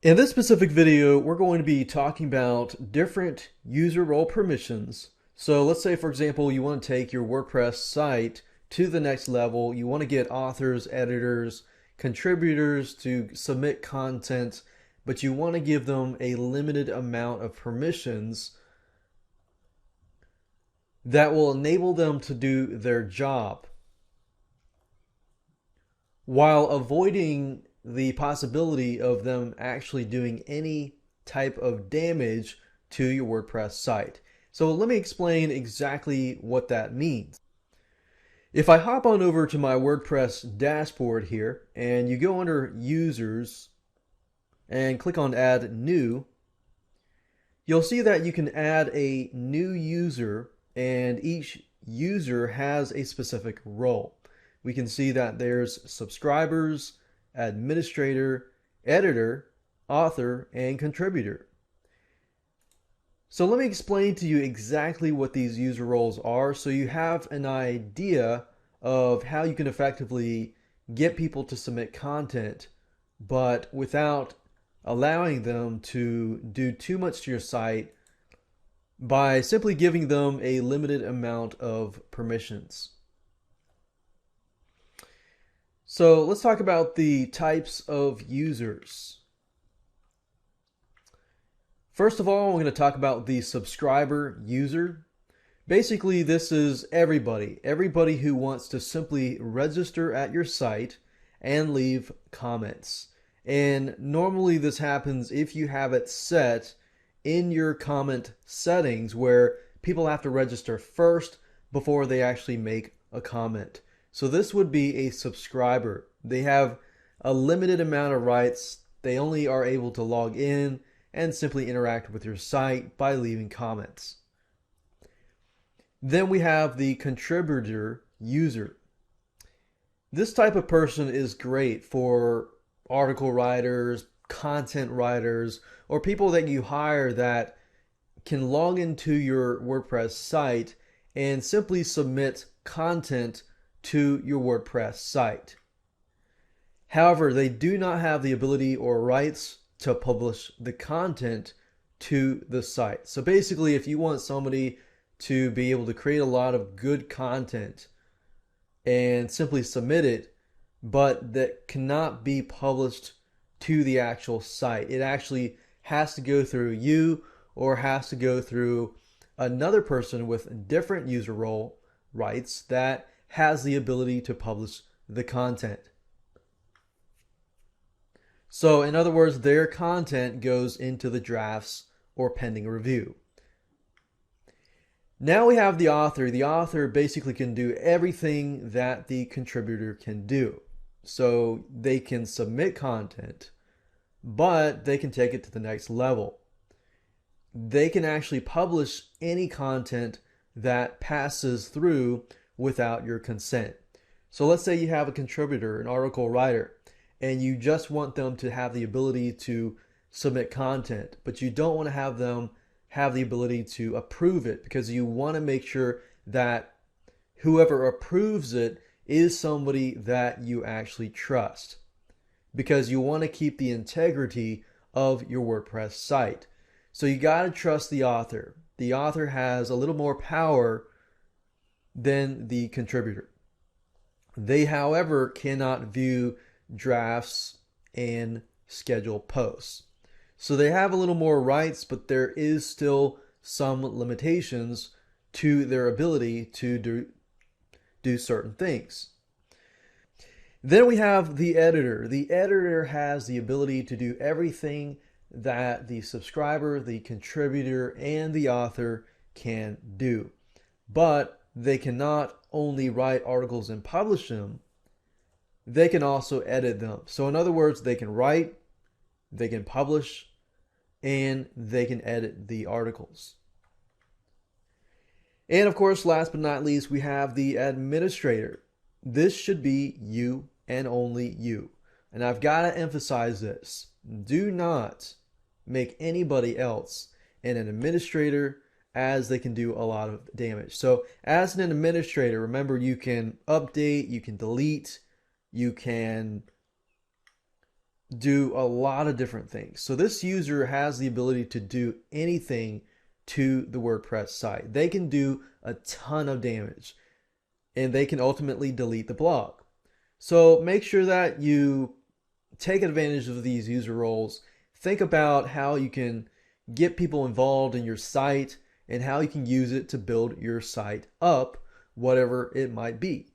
In this specific video, we're going to be talking about different user role permissions. So let's say, for example, you want to take your WordPress site to the next level. You want to get authors, editors, contributors to submit content, but you want to give them a limited amount of permissions that will enable them to do their job while avoiding the possibility of them actually doing any type of damage to your WordPress site. So let me explain exactly what that means. If I hop on over to my WordPress dashboard here and you go under users and click on add new, you'll see that you can add a new user and each user has a specific role. We can see that there's subscribers, administrator, editor, author, and contributor. So let me explain to you exactly what these user roles are so you have an idea of how you can effectively get people to submit content, but without allowing them to do too much to your site by simply giving them a limited amount of permissions. So let's talk about the types of users. First of all, we're going to talk about the subscriber user. Basically, this is everybody who wants to simply register at your site and leave comments. And normally this happens if you have it set in your comment settings where people have to register first before they actually make a comment. So this would be a subscriber. They have a limited amount of rights. They only are able to log in and simply interact with your site by leaving comments. Then we have the contributor user. This type of person is great for article writers, content writers, or people that you hire that can log into your WordPress site and simply submit content to your WordPress site. However, they do not have the ability or rights to publish the content to the site. So basically, if you want somebody to be able to create a lot of good content and simply submit it, but that cannot be published to the actual site, it actually has to go through you or has to go through another person with different user role rights that has the ability to publish the content. So in other words, their content goes into the drafts or pending review. Now we have the author. The author basically can do everything that the contributor can do. So they can submit content, but they can take it to the next level. They can actually publish any content that passes through without your consent. So let's say you have a contributor, an article writer, and you just want them to have the ability to submit content, but you don't want to have them have the ability to approve it because you want to make sure that whoever approves it is somebody that you actually trust because you want to keep the integrity of your WordPress site. So you got to trust the author. The author has a little more power than the contributor. They, however, cannot view drafts and schedule posts. So they have a little more rights, but there is still some limitations to their ability to do certain things. Then we have the editor. The editor has the ability to do everything that the subscriber, the contributor, and the author can do. But they cannot only write articles and publish them, they can also edit them. So in other words, they can write, they can publish, and they can edit the articles. And of course, last but not least, we have the administrator. This should be you and only you. And I've got to emphasize this. Do not make anybody else an administrator, as they can do a lot of damage. So as an administrator, remember, you can update, you can delete, you can do a lot of different things. So this user has the ability to do anything to the WordPress site. They can do a ton of damage and they can ultimately delete the blog. So make sure that you take advantage of these user roles. Think about how you can get people involved in your site and how you can use it to build your site up, whatever it might be.